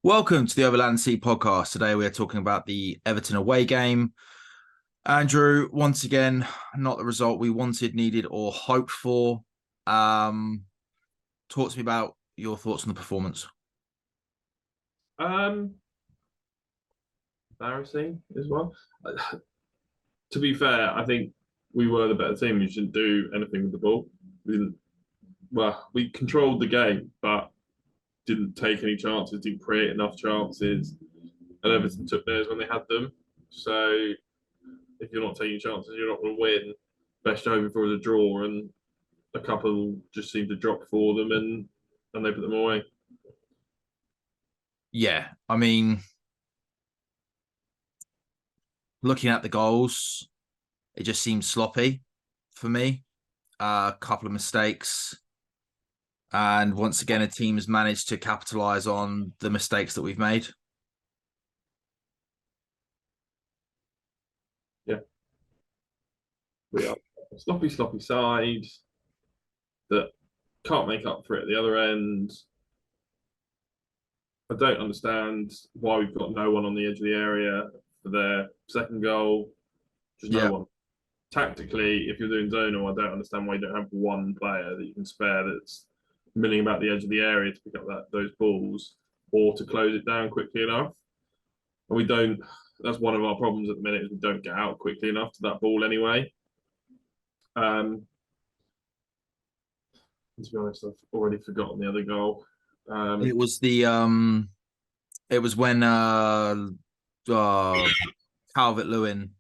Welcome to the Overland Sea podcast. Today we are talking about the Everton away game. Andrew, once again, not the result we wanted, needed, or hoped for. Talk to me about your thoughts on the performance. Um, Embarrassing as well. To be fair, I think we were the better team. We didn't do anything with the ball. We didn't. Well, we controlled the game, but didn't take any chances. Didn't create enough chances, and Everton took theirs when they had them. So if you're not taking chances, you're not going to win. Best you're hoping for is a draw, and a couple just seemed to drop for them, and they put them away. Yeah, I mean, looking at the goals, it just seems sloppy for me. A couple of mistakes. And once again, a team has managed to capitalize on the mistakes that we've made. Yeah, we are sloppy side that can't make up for it at the other end. I don't understand why we've got no one on the edge of the area for their second goal. Just no Yeah. one. Tactically, if you're doing zonal, I don't understand why you don't have one player that you can spare that's milling about the edge of the area to pick up those balls or to close it down quickly enough. And we don't. That's one of our problems at the minute is we don't get out quickly enough to that ball anyway. Um, to be honest, I've already forgotten the other goal. It was when Calvert-Lewin,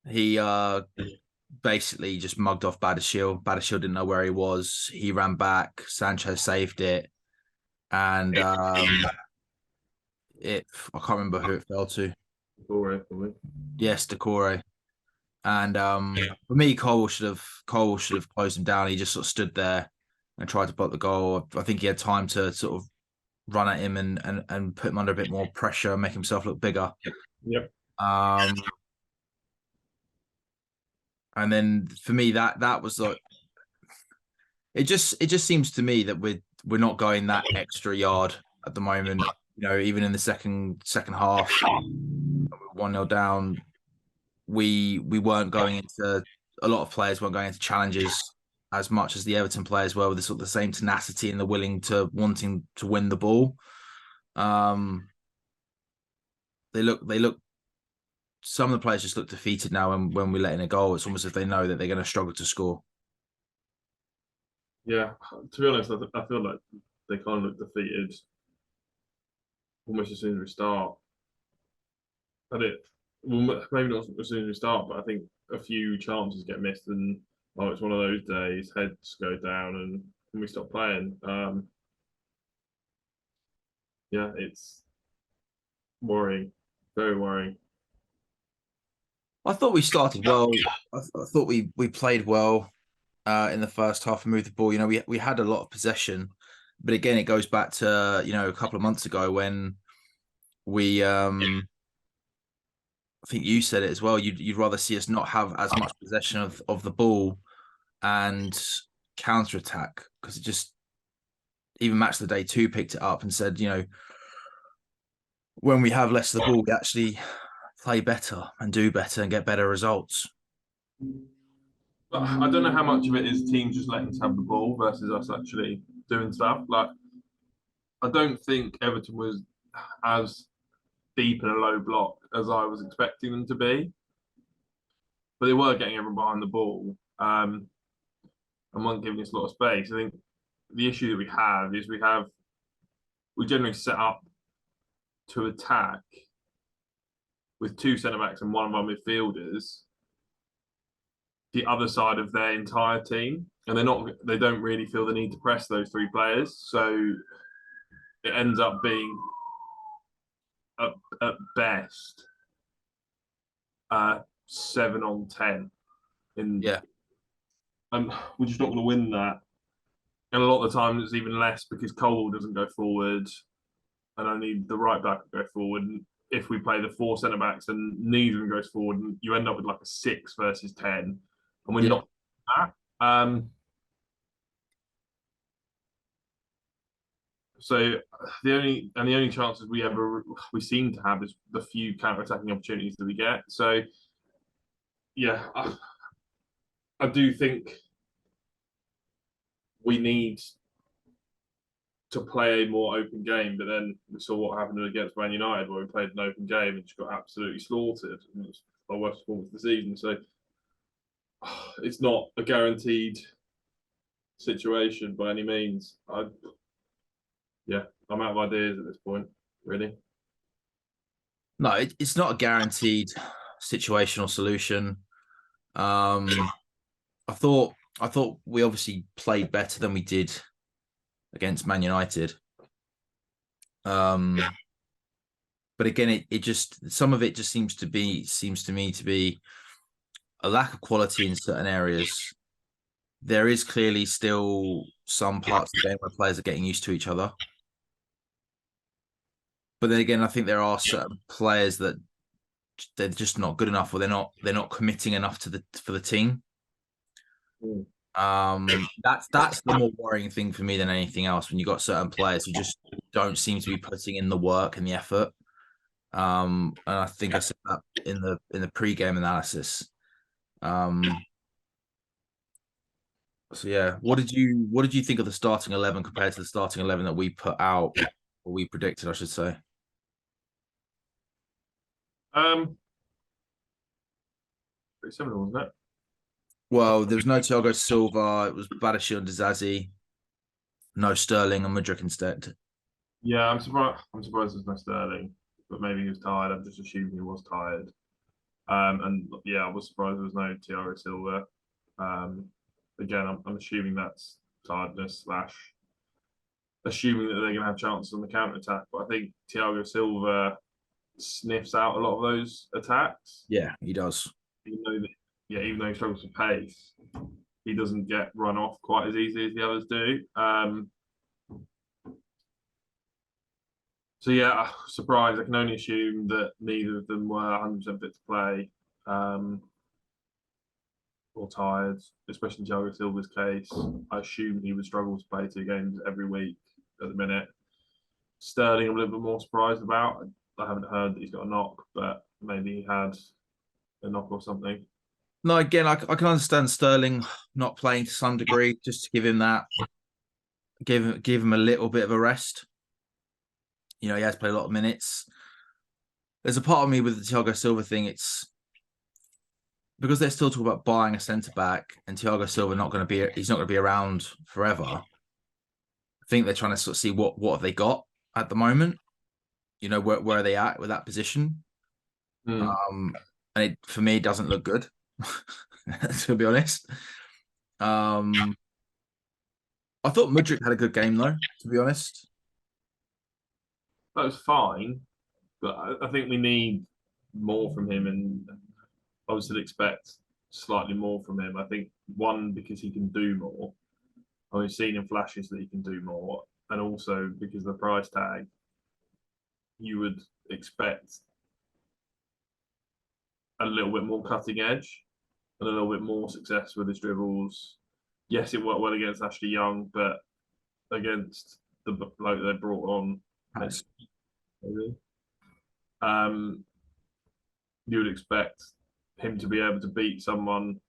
he basically just mugged off Badiashile. Badiashile didn't know where he was. He ran back. Sancho saved it, and I can't remember who it fell to. Yes, Decore. And for me, Cole should have closed him down. He just sort of stood there and tried to block the goal. I think he had time to sort of run at him and put him under a bit more pressure, make himself look bigger. Yep. Um, and then for me, that was like it just seems to me that we're not going that extra yard at the moment. You know, even in the second half, 1-0 down, we weren't going into a lot of players weren't going into challenges as much as the Everton players were with the sort of the same tenacity and the wanting to win the ball. Um, they look some of the players just look defeated now when we let in a goal. It's almost as if they know that they're going to struggle to score. Yeah. To be honest, I feel like they kind of look defeated almost as soon as we start. And well, maybe not as soon as we start, but I think a few chances get missed, and it's one of those days. Heads go down, and we stop playing. Yeah, it's worrying, very worrying. I thought we started well. I thought we played well in the first half and moved the ball. You know, we had a lot of possession, but again, it goes back to a couple of months ago when we I think you said it as well. You'd rather see us not have as much possession of the ball and counter attack because it just even Match of the Day 2 picked it up and said, when we have less of the ball, we actually play better and do better and get better results. But I don't know how much of it is teams just letting us have the ball versus us actually doing stuff. Like I don't think Everton was as deep in a low block as I was expecting them to be, but they were getting everyone behind the ball. And weren't giving us a lot of space. I think the issue that we have is we generally set up to attack with two centre backs and one of our midfielders, the other side of their entire team, and they don't really feel the need to press those three players. So it ends up being at best 7-on-10 in, Yeah, and we're just not going to win that. And a lot of the time it's even less because Cole doesn't go forward and only the right back will go forward. And if we play the four centre backs and neither of them goes forward, and you end up with like a 6 versus 10, and we're yeah. not that. So the only chances we seem to have is the few counter-attacking opportunities that we get. So yeah, I do think we need to play a more open game. But then we saw what happened against Man United, where we played an open game and just got absolutely slaughtered. And it was our worst performance of the season. So it's not a guaranteed situation by any means. Yeah, I'm out of ideas at this point, really. No, it's not a guaranteed situational solution. Um, I thought we obviously played better than we did against Man United. Um, but again, it just some of it just seems to me to be a lack of quality in certain areas. There is clearly still some parts of the game where players are getting used to each other. But then again, I think there are certain players that they're just not good enough, or they're not committing enough to the for the team. Mm. That's the more worrying thing for me than anything else. When you got certain players who just don't seem to be putting in the work and the effort. And I think I said that in the pre-game analysis. Um, so yeah, what did you think of the starting 11 compared to the starting 11 that we put out, or we predicted, I should say? Um, Pretty similar, wasn't it? Well, there was no Thiago Silva. It was Badiashile and Dizazi. No Sterling and Mudryk instead. Yeah, I'm surprised. I'm surprised there's no Sterling, but maybe he was tired. I'm just assuming he was tired. And yeah, I was surprised there was no Thiago Silva. Um, Again, I'm assuming that's tiredness slash assuming that they're going to have chances on the counter attack. But I think Thiago Silva sniffs out a lot of those attacks. Yeah, he does. Even though, even though he struggles with pace, he doesn't get run off quite as easily as the others do. So yeah, surprised. I can only assume that neither of them were 100% fit to play, um, or tired, especially in Thiago Silva's case. I assume he would struggle to play 2 games every week at the minute. Sterling, I'm a little bit more surprised about. I haven't heard that he's got a knock, but maybe he had a knock or something. No, again, I can understand Sterling not playing to some degree, just to give him that, give him a little bit of a rest. You know, he has played a lot of minutes. There's a part of me with the Thiago Silva thing. It's because they're still talking about buying a centre back, and Thiago Silva he's not going to be around forever. I think they're trying to sort of see what have they got at the moment. You know, where are they at with that position? Mm. Um, and for me, it doesn't look good. To be honest. Um, I thought Mudryk had a good game though. To be honest, That was fine, but I think we need more from him, and I would still expect slightly more from him. I think one because he can do more. I've seen in flashes that he can do more, and also because of the price tag, you would expect a little bit more cutting edge and a little bit more success with his dribbles. Yes, it worked well against Ashley Young, but against the bloke they brought on, that's maybe, um, you would expect him to be able to beat someone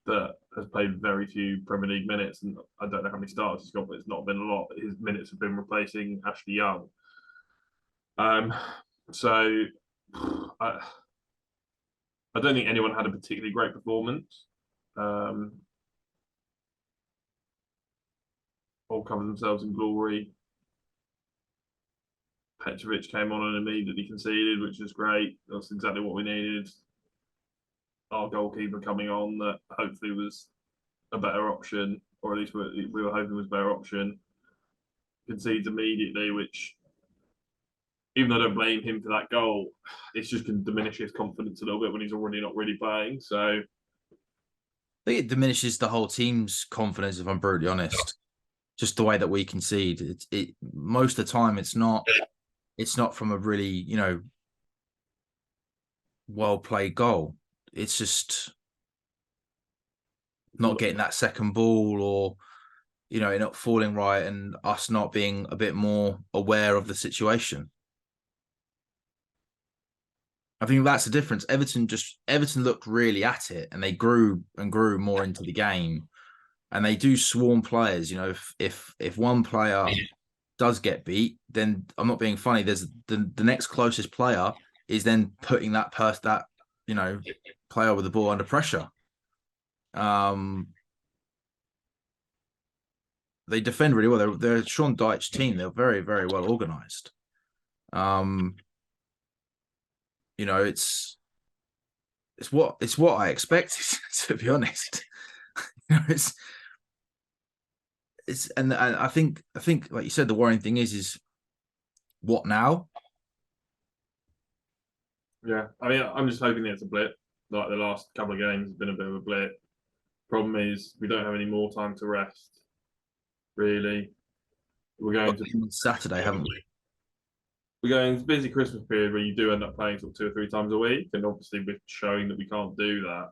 that has played very few Premier League minutes, and I don't know how many starts he's got, but it's not been a lot. His minutes have been replacing Ashley Young. Um, so I, I don't think anyone had a particularly great performance. Um, all covered themselves in glory. Petrovic came on and immediately conceded, which was great. That's exactly what we needed. Our goalkeeper coming on that hopefully was a better option, or at least we were hoping was a better option. Concedes immediately, which even though I don't blame him for that goal, it's just going to diminish his confidence a little bit when he's already not really playing. So I think it diminishes the whole team's confidence. If I'm brutally honest, just the way that we concede, it most of the time it's not from a really well played goal. It's just not getting that second ball, or it not falling right and us not being a bit more aware of the situation. I think that's the difference. Everton looked really at it, and they grew and grew more into the game, and they do swarm players. If one player does get beat, then I'm not being funny. There's the next closest player is then putting that player with the ball under pressure. They defend really well. They're Sean Dyche's team. They're very, very well organized. Um, it's what I expected, to be honest. It's and I think like you said, the worrying thing is what now? Yeah, I mean, I'm just hoping it's a blip. Like the last couple of games has been a bit of a blip. Problem is, we don't have any more time to rest. Really, we're going to Saturday, haven't we? we're going to busy Christmas period where you do end up playing sort of 2 or 3 times a week, and obviously we're showing that we can't do that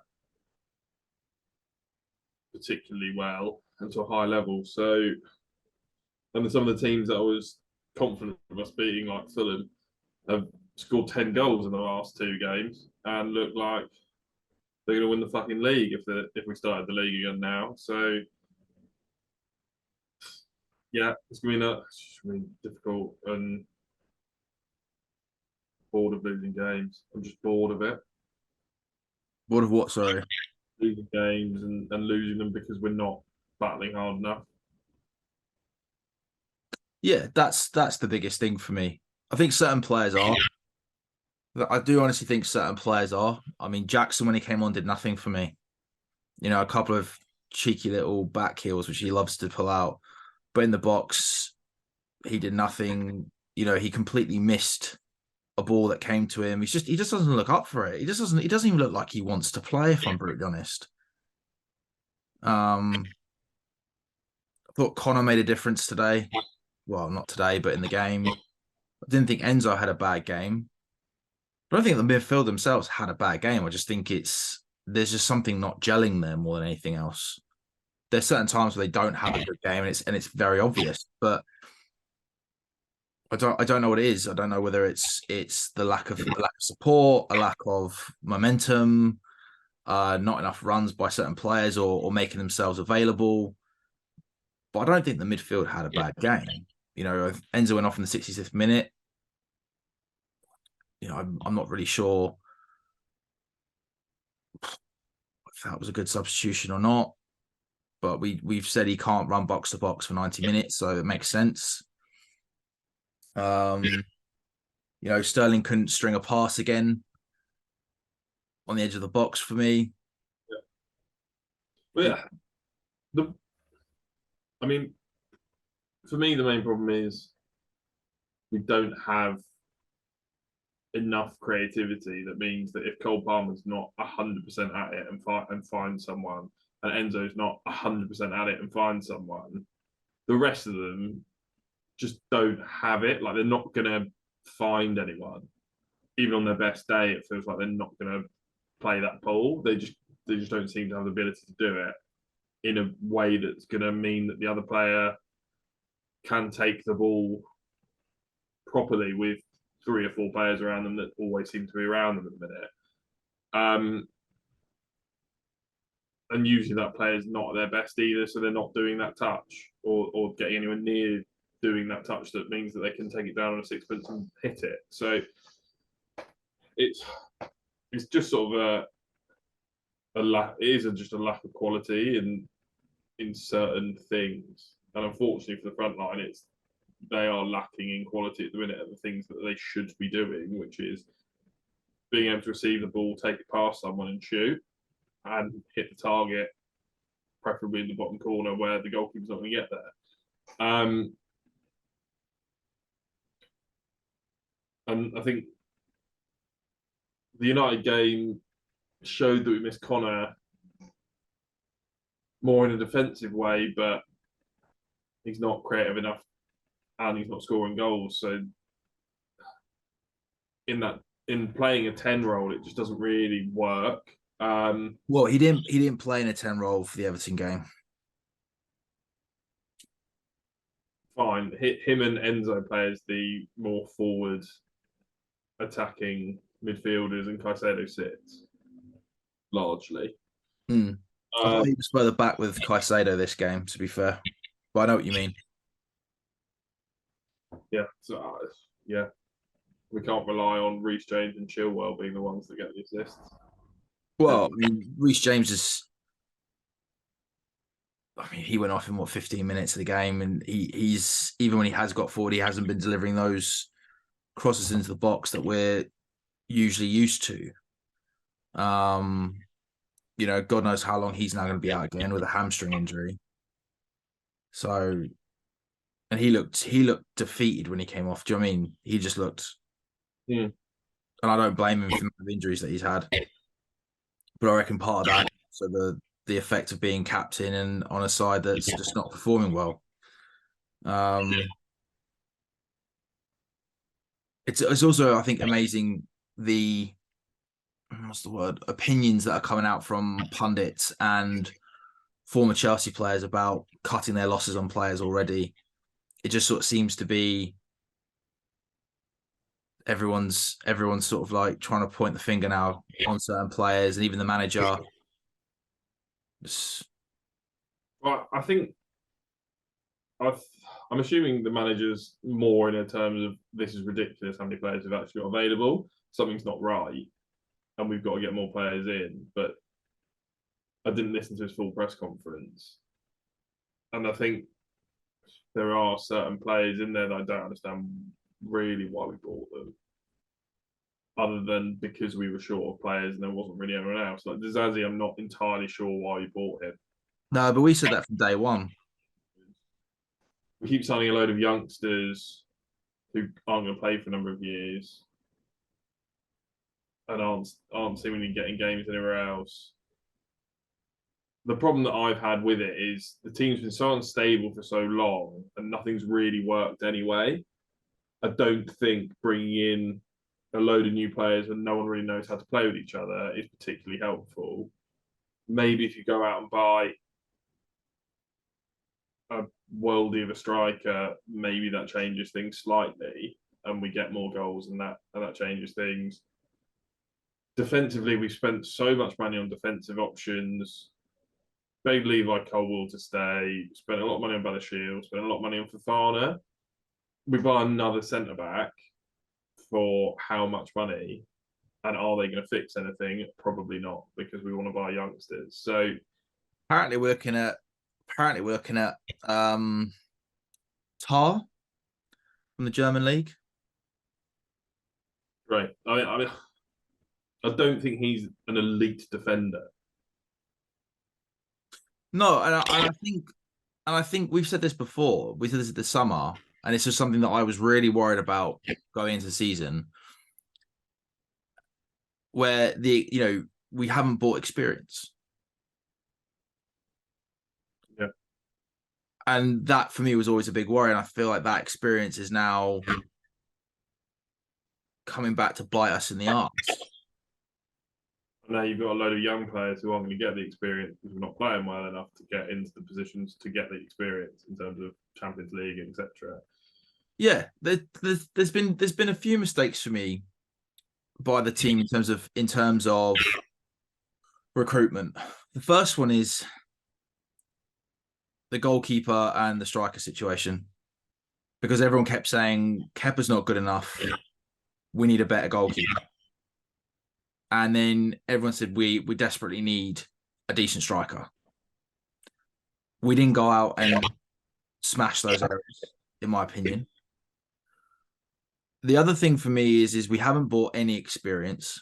particularly well and to a high level. So, and some of the teams that I was confident of us beating, like Fulham, have scored 10 goals in the last 2 games and look like they're going to win the fucking league if we started the league again now. So, yeah, it's going to be difficult and bored of losing games. I'm just bored of it. Bored of what? Sorry. Losing games and losing them because we're not battling hard enough. Yeah, that's the biggest thing for me. I think certain players are. I do honestly think certain players are. I mean, Jackson, when he came on, did nothing for me. A couple of cheeky little back heels, which he loves to pull out. But in the box, he did nothing. He completely missed a ball that came to him. He just doesn't look up for it. He doesn't even look like he wants to play, if I'm brutally honest. I thought Connor made a difference today. Well, not today, but in the game. I didn't think Enzo had a bad game. I don't think the midfield themselves had a bad game. I just think there's just something not gelling there more than anything else. There's certain times where they don't have a good game, and it's very obvious. But I don't know what it is. I don't know whether it's the lack of support, a lack of momentum, not enough runs by certain players, or making themselves available. But I don't think the midfield had a bad game. Enzo went off in the 66th minute. I'm not really sure if that was a good substitution or not. But we've said he can't run box to box for 90 minutes, so it makes sense. Sterling couldn't string a pass again on the edge of the box for me. Yeah. But yeah, I mean, for me, the main problem is we don't have enough creativity. That means that if Cole Palmer's not 100% at it and find someone, and Enzo's not 100% at it and find someone, the rest of them just don't have it. Like they're not gonna find anyone. Even on their best day, it feels like they're not gonna play that ball. They just don't seem to have the ability to do it in a way that's gonna mean that the other player can take the ball properly with 3 or 4 players around them that always seem to be around them at the minute. And usually that player's not at their best either, so they're not doing that touch or getting anywhere near doing that touch that means that they can take it down on a sixpence and hit it. So it's just sort of a lack. It is just a lack of quality in certain things, and unfortunately for the front line, they are lacking in quality at the minute at the things that they should be doing, which is being able to receive the ball, take it past someone and shoot, and hit the target, preferably in the bottom corner where the goalkeeper's not going to get there. And I think the United game showed that we missed Connor more in a defensive way, but he's not creative enough and he's not scoring goals. So in playing a 10 role, it just doesn't really work. Well, he didn't play in a 10 role for the Everton game. fine. Him and Enzo play as the more forward attacking midfielders, and Caicedo sits largely. Hmm. I thought Uh, he was further back with Caicedo this game, to be fair. But I know what you mean. yeah, so yeah, we can't rely on Reece James and Chilwell being the ones that get the assists. Well, I mean, Reece James is. I mean, he went off in what 15 minutes of the game, and he's even when he has got forward, he hasn't been delivering those crosses into the box that we're usually used to. Um, God knows how long he's now going to be out again with a hamstring injury. So, and he looked defeated when he came off. Do you know what I mean? He just looked, Mm. and I don't blame him for the injuries that he's had. But I reckon part of that, so the effect of being captain and on a side that's just not performing well. Um, it's also, I think, amazing the what's the word, opinions that are coming out from pundits and former Chelsea players about cutting their losses on players already. It just sort of seems to be everyone's sort of like trying to point the finger now on certain players, and even the manager. Just, Well, I think I've, I'm assuming the manager's more in a terms of this is ridiculous how many players have actually got available. Something's not right, and we've got to get more players in. But I didn't listen to his full press conference, and I think there are certain players in there that I don't understand really why we bought them, other than because we were short of players and there wasn't really anyone else. Like Dizazi, I'm not entirely sure why we bought him. no, but we said that from day one. We keep signing a load of youngsters who aren't going to play for a number of years and aren't seemingly getting games anywhere else. The problem that I've had with it is the team's been so unstable for so long and nothing's really worked anyway. I don't think bringing in a load of new players and no one really knows how to play with each other is particularly helpful. Maybe if you go out and buy a worldie of a striker, maybe that changes things slightly and we get more goals and that changes things. Defensively, we've spent so much money on defensive options. They Levi Colwell to stay. Spent a lot of money on Ballashil. Spent a lot of money on Fafana. We buy another centre back for how much money? And are they going to fix anything? Probably not, because we want to buy youngsters. So Apparently, we're looking at Tar from the German league. great. I don't think he's an elite defender. No, and I think we've said this before. We said this at the summer, and it's just something that I was really worried about going into the season, where we haven't bought experience, Yeah. and that for me was always a big worry. And I feel like that experience is now coming back to bite us in the arse. Now you've got a load of young players who aren't going to get the experience because we're not playing well enough to get into the positions to get the experience in terms of Champions League, etc. Yeah, there's been a few mistakes for me by the team in terms of recruitment. The first one is the goalkeeper and the striker situation, because everyone kept saying Kepa's not good enough. We need a better goalkeeper. And then everyone said we desperately need a decent striker. We didn't go out and smash those areas, in my opinion. The other thing for me is we haven't bought any experience.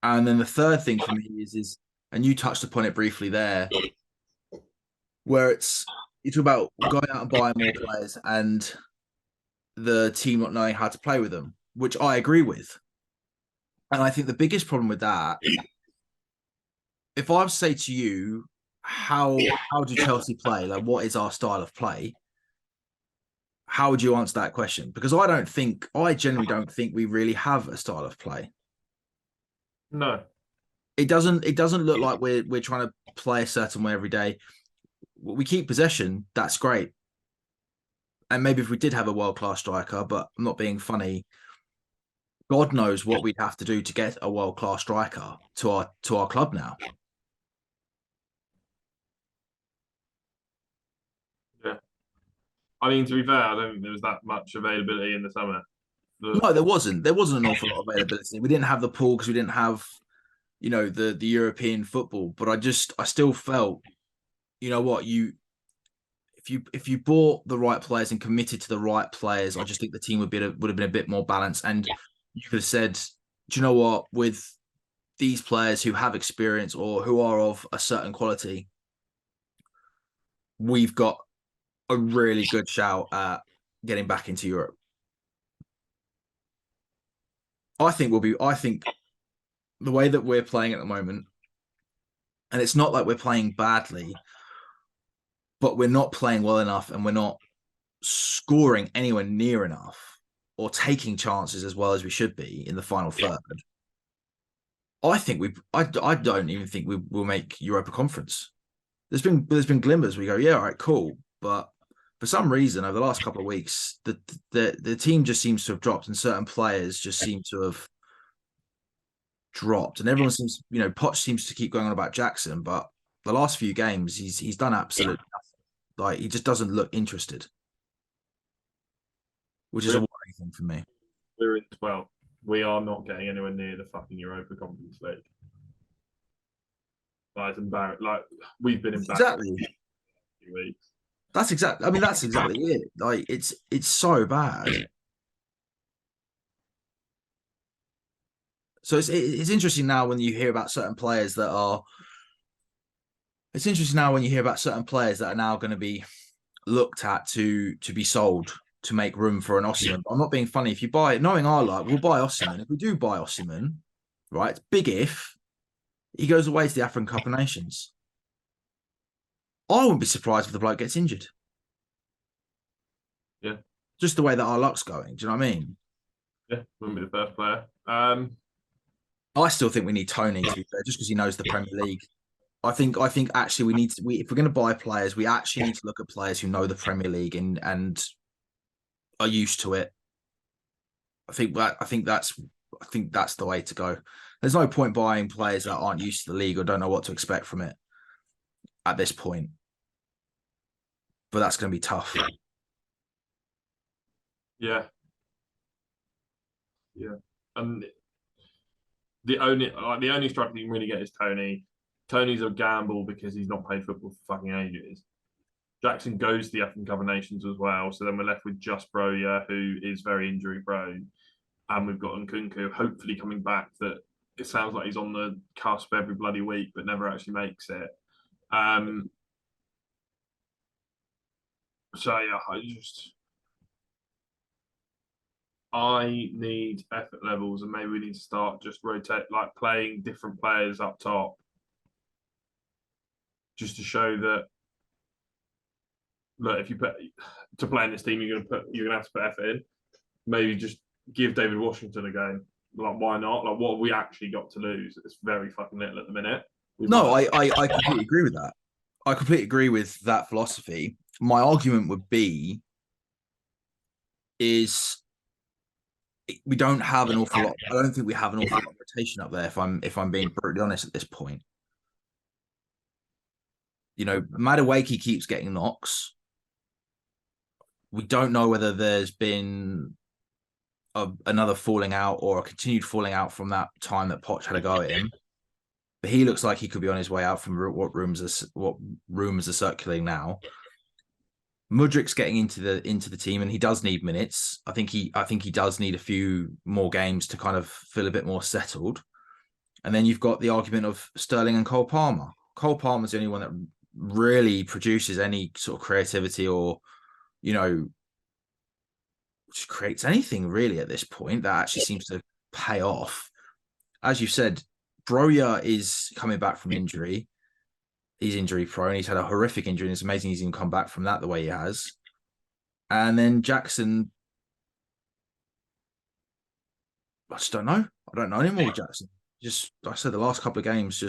And then the third thing for me is and you touched upon it briefly there, where it's about going out and buying more players and the team not knowing how to play with them, which I agree with. And I think the biggest problem with that, if I was to say to you, how do Chelsea play? Like, what is our style of play? How would you answer that question? Because I generally don't think we really have a style of play. No. It doesn't look like we're trying to play a certain way every day. We keep possession, that's great. And maybe if we did have a world class striker, but I'm not being funny. God knows what we'd have to do to get a world class striker to our club now. Yeah. I mean, to be fair, I don't think there was that much availability in the summer. No, there wasn't. There wasn't an awful lot of availability. We didn't have the pool because we didn't have, the European football. But I still felt, you know what, if you bought the right players and committed to the right players, I just think the team would have been a bit more balanced. And you could have said, do you know what, with these players who have experience or who are of a certain quality, we've got a really good shout at getting back into Europe. I think the way that we're playing at the moment, and it's not like we're playing badly, but we're not playing well enough and we're not scoring anywhere near enough or taking chances as well as we should be in the final third. I don't even think we will make Europa Conference. There's been glimmers. We go, yeah, all right, cool. But for some reason, over the last couple of weeks, the team just seems to have dropped, and certain players just seem to have dropped. And everyone seems, Poch seems to keep going on about Jackson, but the last few games, he's done absolutely nothing. Like he just doesn't look interested, which is a We're, worrying thing for me. we're in 12th. We are not getting anywhere near the fucking Europa Conference League. Like, it's embarrassing. Like, we've been embarrassed Exactly. for a few weeks. That's exactly. I mean, that's exactly it. Like it's so bad. So it's interesting now when you hear about certain players that are. It's interesting now when you hear about certain players that are now going to be looked at to be sold to make room for an Osimhen. I'm not being funny. If you buy, knowing our luck, we'll buy Osimhen. If we do buy Osimhen, right? Big if he goes away to the African Cup of Nations. I wouldn't be surprised if the bloke gets injured. Yeah. Just the way that our luck's going. Do you know what I mean? Yeah, wouldn't be the first player. I still think we need Tony to be fair, just because he knows the Premier League. I think actually if we're going to buy players, we actually need to look at players who know the Premier League and are used to it. I think that's the way to go. There's no point buying players that aren't used to the league or don't know what to expect from it at this point. But that's going to be tough. Yeah. Yeah. And the only striker you can really get is Tony. Tony's a gamble because he's not played football for fucking ages. Jackson goes to the African Cup of Nations as well, so then we're left with just Broja, who is very injury prone, and we've got Nkunku hopefully coming back. That it sounds like he's on the cusp every bloody week, but never actually makes it. So yeah, I need effort levels, and maybe we need to start just rotate, like playing different players up top, just to show that. Look, if you put to play in this team, you're gonna have to put effort in. Maybe just give David Washington a game. Like, why not? Like, what have we actually got to lose? It's very fucking little at the minute. No, I completely agree with that. I completely agree with that philosophy. My argument would be is we don't have an awful lot. I don't think we have an awful lot of rotation up there. If I'm being brutally honest at this point, Madueke keeps getting knocks. We don't know whether there's been another falling out or a continued falling out from that time that Poch had a go at him. But he looks like he could be on his way out from what rumors are circulating now. Mudrik's getting into the team, and he does need minutes. I think he does need a few more games to kind of feel a bit more settled. And then you've got the argument of Sterling and Cole Palmer. Cole Palmer's the only one that really produces any sort of creativity or, just creates anything really at this point that actually seems to pay off. As you said, Broja is coming back from injury. He's injury prone. He's had a horrific injury, and it's amazing he's even come back from that the way he has. And then Jackson, I just don't know. I don't know anymore with Jackson. Just like I said, the last couple of games,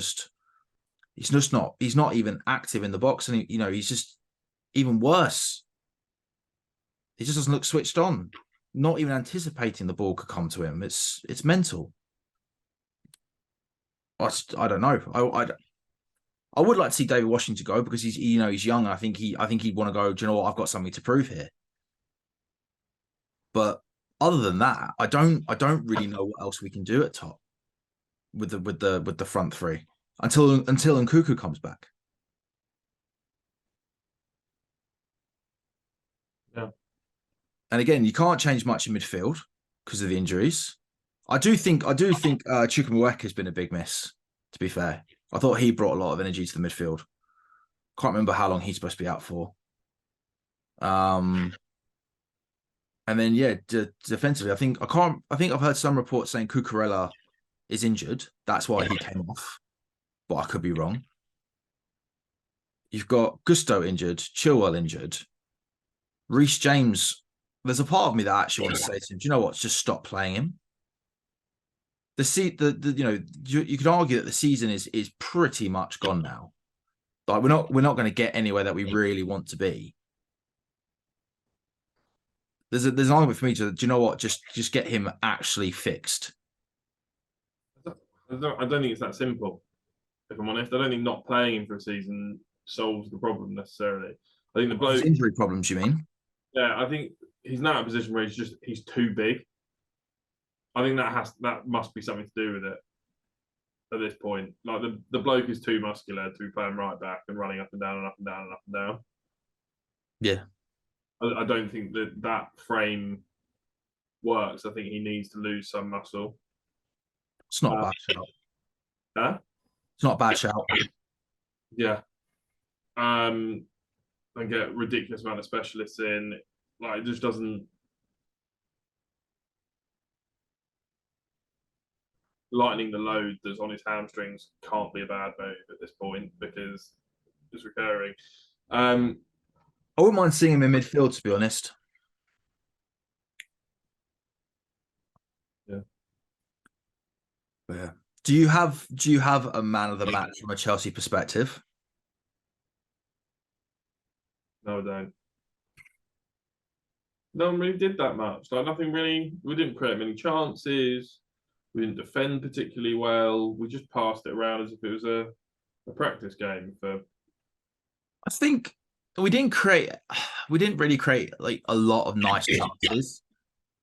he's not even active in the box, and he's just even worse. He just doesn't look switched on. Not even anticipating the ball could come to him. It's mental. I don't know. I would like to see David Washington go because he's he's young. And I think he'd want to go. Do you know what? I've got something to prove here. But other than that, I don't really know what else we can do at top with the front three until Nkuku comes back. Yeah. And again, you can't change much in midfield because of the injuries. I do think Chukwuemeka has been a big miss. To be fair, I thought he brought a lot of energy to the midfield. Can't remember how long he's supposed to be out for. And then defensively, I think I've heard some reports saying Cucurella is injured. That's why he came off, but I could be wrong. You've got Gusto injured, Chilwell injured, Reece James. There's a part of me that actually wants to say to him, do you know what? Just stop playing him. You could argue that the season is pretty much gone now. Like we're not going to get anywhere that we really want to be. There's an argument for me to, do you know what? Just get him actually fixed. I don't think it's that simple. If I'm honest, I don't think not playing him for a season solves the problem necessarily. I think the bloke injury problems. You mean? Yeah, I think he's now in a position where he's too big. I think that must be something to do with it at this point. Like the bloke is too muscular to be playing right back and running up and down and up and down and up and down. Yeah. I don't think that frame works. I think he needs to lose some muscle. It's not a bad shout. Huh? It's not a bad shout. Yeah. And get ridiculous amount of specialists in. Like it just doesn't lightening the load that's on his hamstrings can't be a bad move at this point because it's recurring. I wouldn't mind seeing him in midfield, to be honest. Yeah. Yeah. Do you have a man of the match from a Chelsea perspective? No, I don't. No one really did that much. Like nothing really. We didn't create many chances. We didn't defend particularly well. We just passed it around as if it was a practice game for. I think we didn't really create like a lot of nice chances.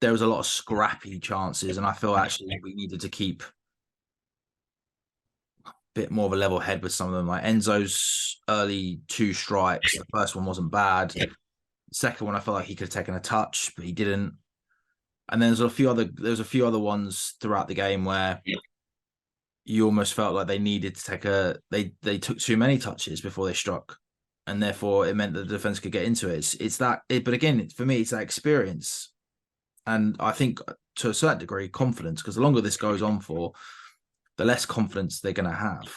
There was a lot of scrappy chances, and I feel actually we needed to keep a bit more of a level head with some of them. Like Enzo's early 2 strikes, the first one wasn't bad. The second one, I felt like he could have taken a touch, but he didn't. And then there was a few other ones throughout the game where you almost felt like they needed to they took too many touches before they struck, and therefore it meant that the defense could get into it. But again, for me, it's that experience, and I think to a certain degree confidence, because the longer this goes on for, the less confidence they're going to have.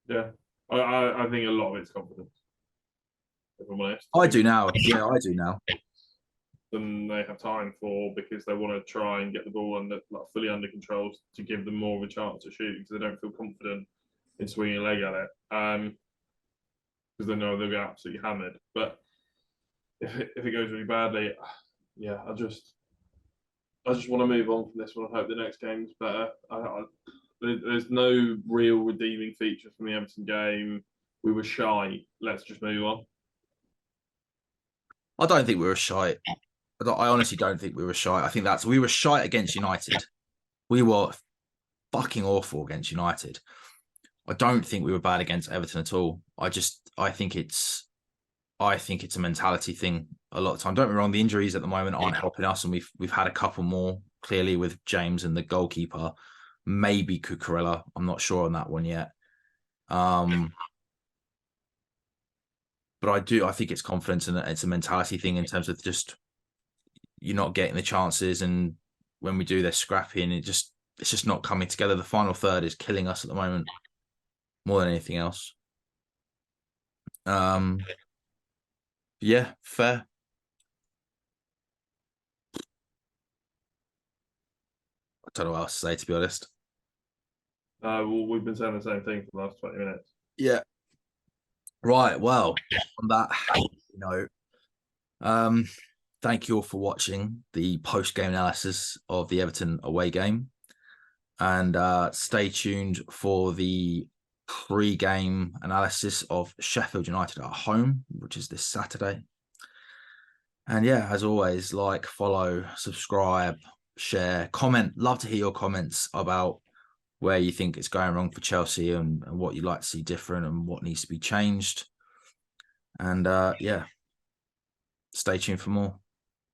Yeah, I think a lot of it's confidence. If I'm honest, I do now. Yeah, I do now. Than they have time for because they want to try and get the ball fully under control to give them more of a chance to shoot because they don't feel confident in swinging a leg at it because they know they'll get absolutely hammered. But if it goes really badly, yeah, I just want to move on from this one and hope the next game's better. There's no real redeeming feature from the Everton game. We were shy. Let's just move on. I don't think we were shy. I honestly don't think we were shy. I think we were shy against United. We were fucking awful against United. I don't think we were bad against Everton at all. I think it's a mentality thing a lot of time. Don't get me wrong, the injuries at the moment aren't helping us, and we've had a couple more clearly with James and the goalkeeper, maybe Cucurella. I'm not sure on that one yet. But I think it's confidence and it's a mentality thing in terms of just you're not getting the chances, and when we do, they're scrappy, and it's just not coming together. The final third is killing us at the moment more than anything else. Yeah, fair. I don't know what else to say, to be honest. Well, we've been saying the same thing for the last 20 minutes. Yeah. Right. Well, on that, Um, thank you all for watching the post-game analysis of the Everton away game. And stay tuned for the pre-game analysis of Sheffield United at home, which is this Saturday. And yeah, as always, like, follow, subscribe, share, comment. Love to hear your comments about where you think it's going wrong for Chelsea and what you'd like to see different and what needs to be changed. And yeah, stay tuned for more.